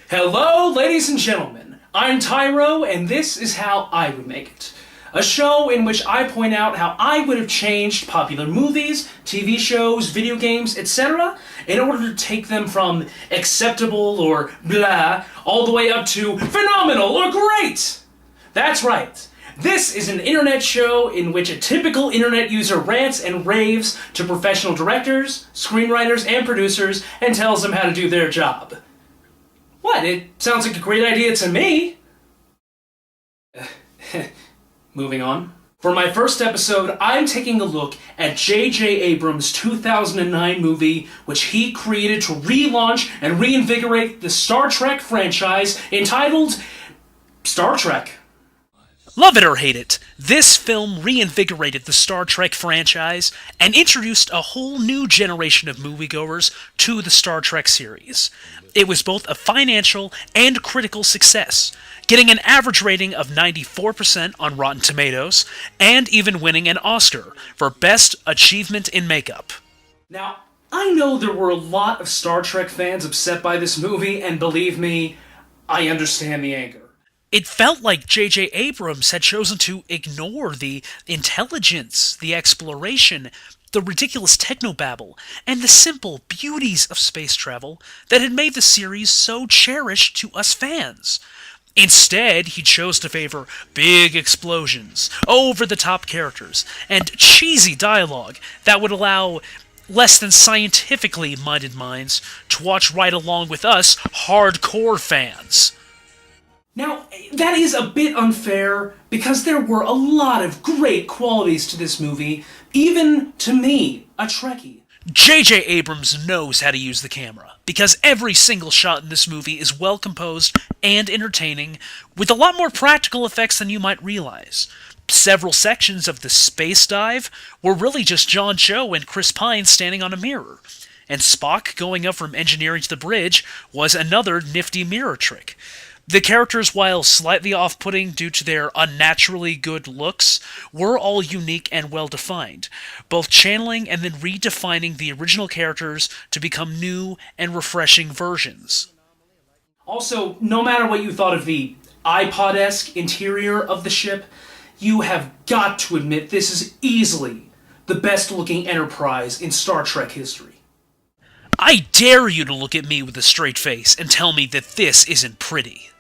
Hello, ladies and gentlemen. I'm Tyro, and this is How I Would Make It. A show in which I point out how I would have changed popular movies, TV shows, video games, etc. in order to take them from acceptable or blah all the way up to phenomenal or great. That's right. This is an internet show in which a typical internet user rants and raves to professional directors, screenwriters, and producers and tells them how to do their job. What? It sounds like a great idea to me. Moving on. For my first episode, I'm taking a look at J.J. Abrams' 2009 movie, which he created to relaunch and reinvigorate the Star Trek franchise, entitled Star Trek. Love it or hate it, this film reinvigorated the Star Trek franchise and introduced a whole new generation of moviegoers to the Star Trek series. It was both a financial and critical success, getting an average rating of 94% on Rotten Tomatoes, and even winning an Oscar for Best Achievement in Makeup. Now, I know there were a lot of Star Trek fans upset by this movie, and believe me, I understand the anger. It felt like J.J. Abrams had chosen to ignore the intelligence, the exploration, the ridiculous technobabble, and the simple beauties of space travel that had made the series so cherished to us fans. Instead, he chose to favor big explosions, over-the-top characters, and cheesy dialogue that would allow less than scientifically minded minds to watch right along with us hardcore fans. Now, that is a bit unfair, because there were a lot of great qualities to this movie, even to me, a Trekkie. J.J. Abrams knows how to use the camera, because every single shot in this movie is well composed and entertaining, with a lot more practical effects than you might realize. Several sections of the space dive were really just John Cho and Chris Pine standing on a mirror, and Spock going up from engineering to the bridge was another nifty mirror trick. The characters, while slightly off-putting due to their unnaturally good looks, were all unique and well-defined, both channeling and then redefining the original characters to become new and refreshing versions. Also, no matter what you thought of the iPod-esque interior of the ship, you have got to admit this is easily the best-looking Enterprise in Star Trek history. I dare you to look at me with a straight face and tell me that this isn't pretty.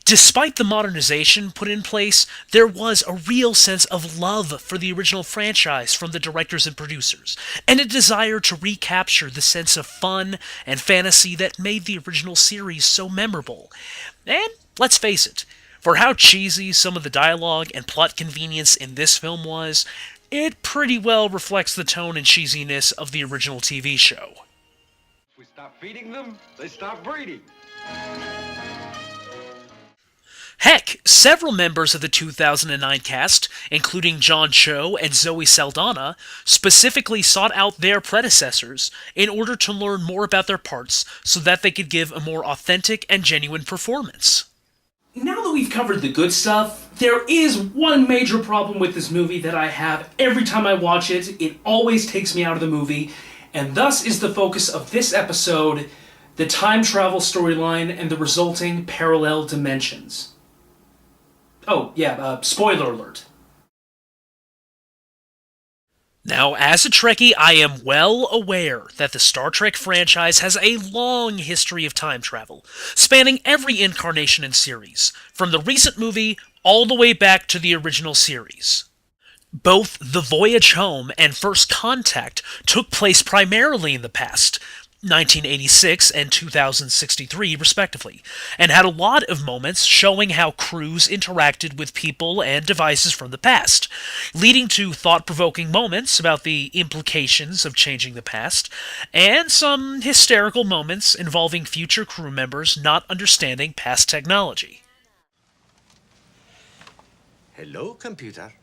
Despite the modernization put in place, there was a real sense of love for the original franchise from the directors and producers, and a desire to recapture the sense of fun and fantasy that made the original series so memorable. And let's face it, for how cheesy some of the dialogue and plot convenience in this film was, it pretty well reflects the tone and cheesiness of the original TV show. If we stop feeding them, they stop breeding. Heck, several members of the 2009 cast, including John Cho and Zoe Saldana, specifically sought out their predecessors in order to learn more about their parts so that they could give a more authentic and genuine performance. Now that we've covered the good stuff, there is one major problem with this movie that I have every time I watch it. It always takes me out of the movie, and thus is the focus of this episode, the time travel storyline and the resulting parallel dimensions. Oh, yeah, spoiler alert. Now, as a Trekkie, I am well aware that the Star Trek franchise has a long history of time travel, spanning every incarnation and series, from the recent movie all the way back to the original series. Both The Voyage Home and First Contact took place primarily in the past, 1986 and 2063 respectively, and had a lot of moments showing how crews interacted with people and devices from the past, leading to thought-provoking moments about the implications of changing the past, and some hysterical moments involving future crew members not understanding past technology. Hello, computer.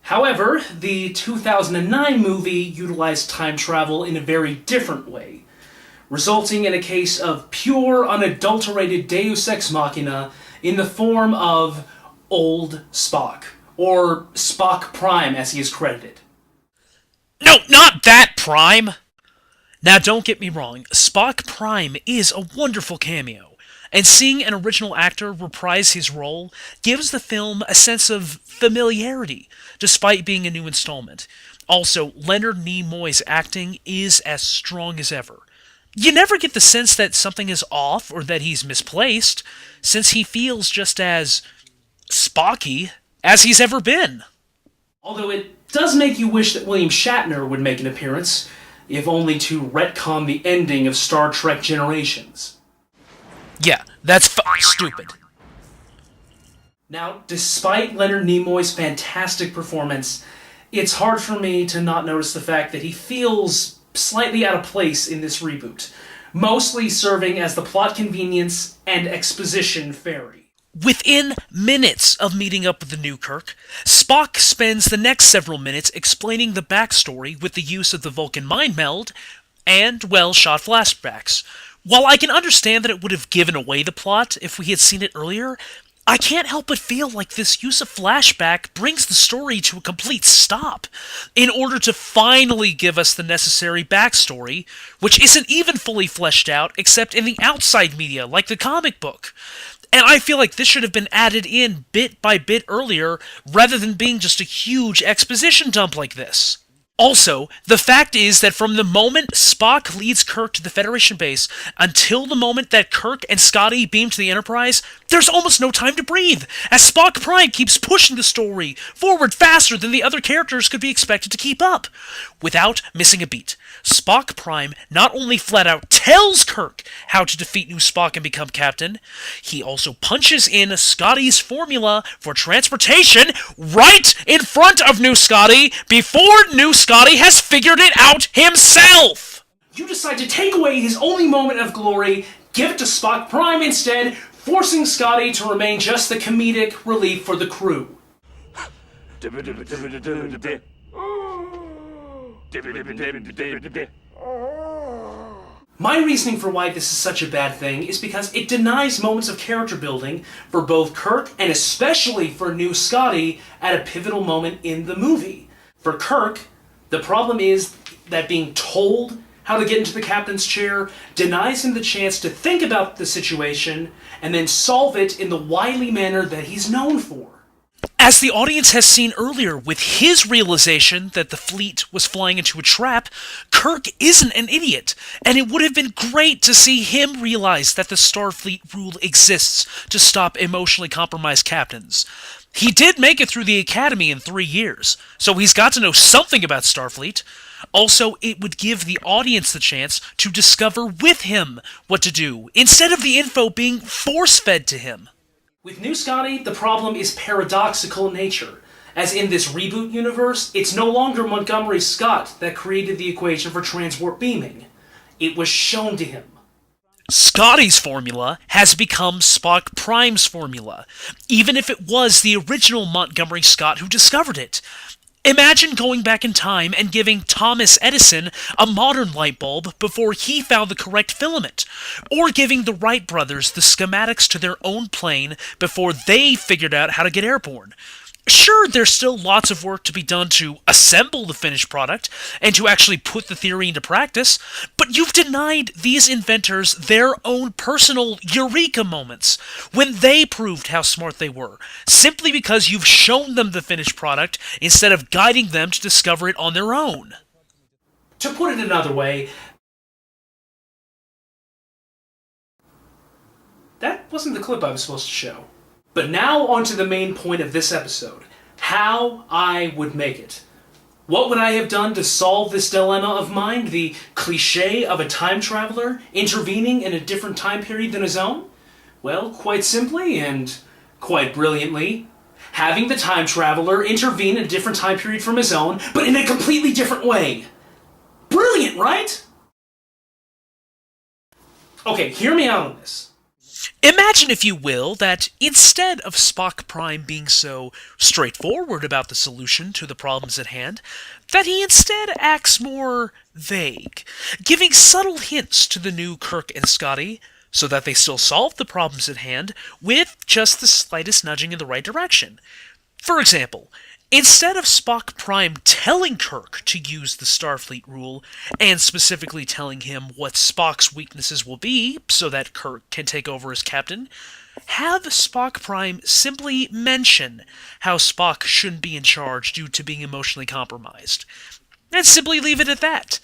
However, the 2009 movie utilized time travel in a very different way, resulting in a case of pure, unadulterated deus ex machina in the form of Old Spock, or Spock Prime as he is credited. No, not that, Prime! Now, don't get me wrong, Spock Prime is a wonderful cameo, and seeing an original actor reprise his role gives the film a sense of familiarity, despite being a new installment. Also, Leonard Nimoy's acting is as strong as ever. You never get the sense that something is off or that he's misplaced, since he feels just as Spocky as he's ever been. Although it does make you wish that William Shatner would make an appearance, if only to retcon the ending of Star Trek Generations. Yeah, that's stupid. Now, despite Leonard Nimoy's fantastic performance, it's hard for me to not notice the fact that he feels slightly out of place in this reboot, mostly serving as the plot convenience and exposition fairy. Within minutes of meeting up with the new Kirk, Spock spends the next several minutes explaining the backstory with the use of the Vulcan mind meld and well-shot flashbacks. While I can understand that it would have given away the plot if we had seen it earlier, I can't help but feel like this use of flashback brings the story to a complete stop, in order to finally give us the necessary backstory, which isn't even fully fleshed out except in the outside media, like the comic book. And I feel like this should have been added in bit by bit earlier, rather than being just a huge exposition dump like this. Also, the fact is that from the moment Spock leads Kirk to the Federation base until the moment that Kirk and Scotty beam to the Enterprise, there's almost no time to breathe, as Spock Prime keeps pushing the story forward faster than the other characters could be expected to keep up. Without missing a beat, Spock Prime not only flat out tells Kirk how to defeat new Spock and become captain, he also punches in Scotty's formula for transportation right in front of new Scotty before new Scotty has figured it out himself! You decide to take away his only moment of glory, give it to Spock Prime instead, forcing Scotty to remain just the comedic relief for the crew. My reasoning for why this is such a bad thing is because it denies moments of character building for both Kirk and especially for new Scotty at a pivotal moment in the movie. For Kirk, the problem is that being told how to get into the captain's chair denies him the chance to think about the situation and then solve it in the wily manner that he's known for. As the audience has seen earlier with his realization that the fleet was flying into a trap, Kirk isn't an idiot, and it would have been great to see him realize that the Starfleet rule exists to stop emotionally compromised captains. He did make it through the Academy in 3 years, so he's got to know something about Starfleet. Also, it would give the audience the chance to discover with him what to do, instead of the info being force-fed to him. With New Scotty, the problem is paradoxical in nature, as in this reboot universe, it's no longer Montgomery Scott that created the equation for transwarp beaming. It was shown to him. Scotty's formula has become Spock Prime's formula, even if it was the original Montgomery Scott who discovered it. Imagine going back in time and giving Thomas Edison a modern light bulb before he found the correct filament, or giving the Wright brothers the schematics to their own plane before they figured out how to get airborne. Sure, there's still lots of work to be done to assemble the finished product and to actually put the theory into practice, but you've denied these inventors their own personal eureka moments when they proved how smart they were, simply because you've shown them the finished product instead of guiding them to discover it on their own. To put it another way, that wasn't the clip I was supposed to show. But now on to the main point of this episode, how I would make it. What would I have done to solve this dilemma of mine, the cliché of a time traveler intervening in a different time period than his own? Well, quite simply and quite brilliantly, having the time traveler intervene in a different time period from his own, but in a completely different way. Brilliant, right? Okay, hear me out on this. Imagine, if you will, that instead of Spock Prime being so straightforward about the solution to the problems at hand, that he instead acts more vague, giving subtle hints to the new Kirk and Scotty, so that they still solve the problems at hand with just the slightest nudging in the right direction. For example, Instead of Spock Prime telling Kirk to use the Starfleet rule, and specifically telling him what Spock's weaknesses will be so that Kirk can take over as captain, have Spock Prime simply mention how Spock shouldn't be in charge due to being emotionally compromised. And simply leave it at that.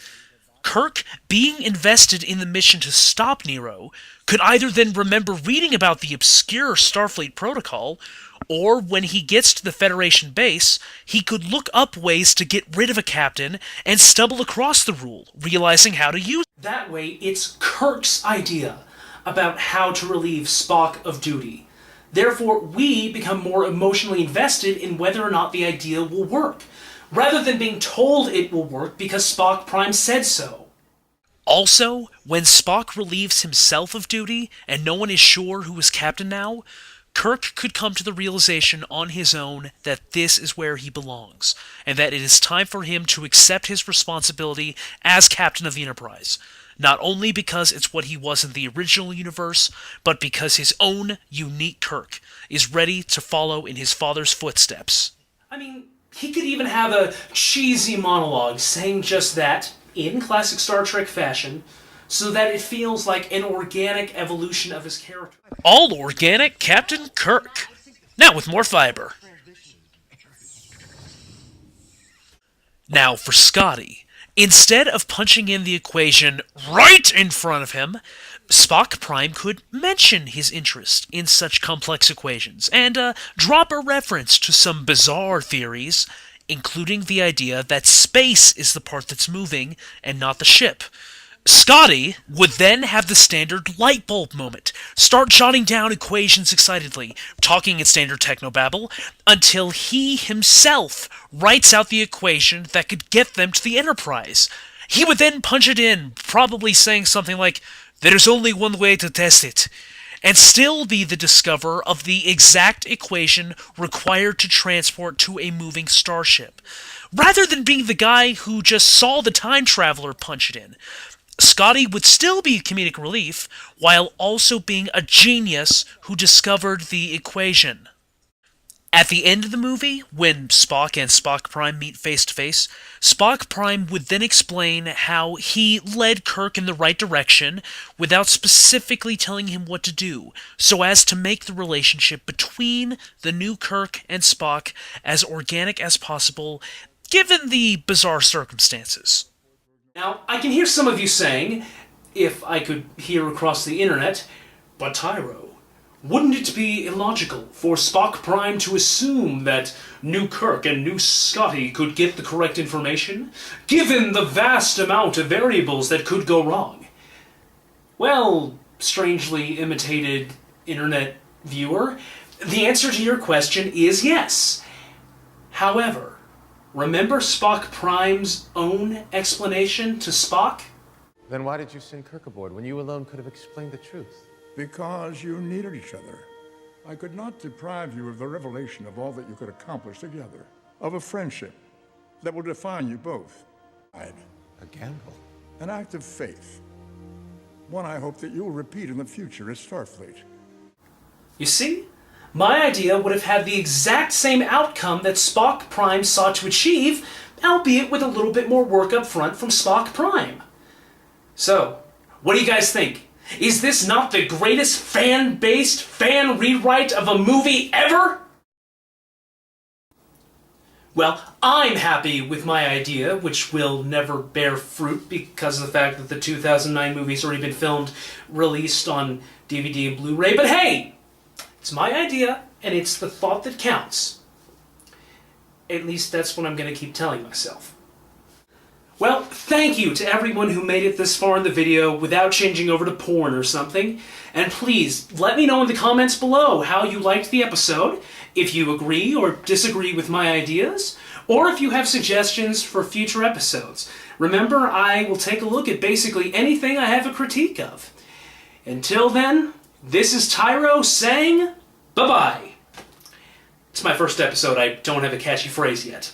Kirk, being invested in the mission to stop Nero, could either then remember reading about the obscure Starfleet protocol, or when he gets to the Federation base, he could look up ways to get rid of a captain and stumble across the rule, realizing how to use it. That way, it's Kirk's idea about how to relieve Spock of duty. Therefore, we become more emotionally invested in whether or not the idea will work, rather than being told it will work because Spock Prime said so. Also, when Spock relieves himself of duty and no one is sure who is captain now, Kirk could come to the realization on his own that this is where he belongs, and that it is time for him to accept his responsibility as captain of the Enterprise, not only because it's what he was in the original universe, but because his own unique Kirk is ready to follow in his father's footsteps. I mean, he could even have a cheesy monologue saying just that, in classic Star Trek fashion, so that it feels like an organic evolution of his character. All organic Captain Kirk. Now with more fiber. Now for Scotty. Instead of punching in the equation right in front of him, Spock Prime could mention his interest in such complex equations and drop a reference to some bizarre theories, including the idea that space is the part that's moving and not the ship. Scotty would then have the standard light bulb moment, start jotting down equations excitedly, talking in standard technobabble, until he himself writes out the equation that could get them to the Enterprise. He would then punch it in, probably saying something like, "There's only one way to test it," and still be the discoverer of the exact equation required to transport to a moving starship, rather than being the guy who just saw the time traveler punch it in. Scotty would still be comedic relief, while also being a genius who discovered the equation. At the end of the movie, when Spock and Spock Prime meet face-to-face, Spock Prime would then explain how he led Kirk in the right direction without specifically telling him what to do, so as to make the relationship between the new Kirk and Spock as organic as possible, given the bizarre circumstances. Now, I can hear some of you saying, if I could hear across the internet, but Tyro, wouldn't it be illogical for Spock Prime to assume that new Kirk and new Scotty could get the correct information, given the vast amount of variables that could go wrong? Well, strangely imitated internet viewer, the answer to your question is yes. However, remember Spock Prime's own explanation to Spock? Then why did you send Kirk aboard when you alone could have explained the truth? Because you needed each other. I could not deprive you of the revelation of all that you could accomplish together, of a friendship that will define you both. A gamble. An act of faith. One I hope that you will repeat in the future as Starfleet. You see? My idea would have had the exact same outcome that Spock Prime sought to achieve, albeit with a little bit more work up front from Spock Prime. So, what do you guys think? Is this not the greatest fan-based fan rewrite of a movie ever? Well, I'm happy with my idea, which will never bear fruit because of the fact that the 2009 movie's already been filmed, released on DVD and Blu-ray, but hey! It's my idea, and it's the thought that counts. At least that's what I'm going to keep telling myself. Well, thank you to everyone who made it this far in the video without changing over to porn or something. And please, let me know in the comments below how you liked the episode, if you agree or disagree with my ideas, or if you have suggestions for future episodes. Remember, I will take a look at basically anything I have a critique of. Until then, this is Tyro saying bye-bye. It's my first episode, I don't have a catchy phrase yet.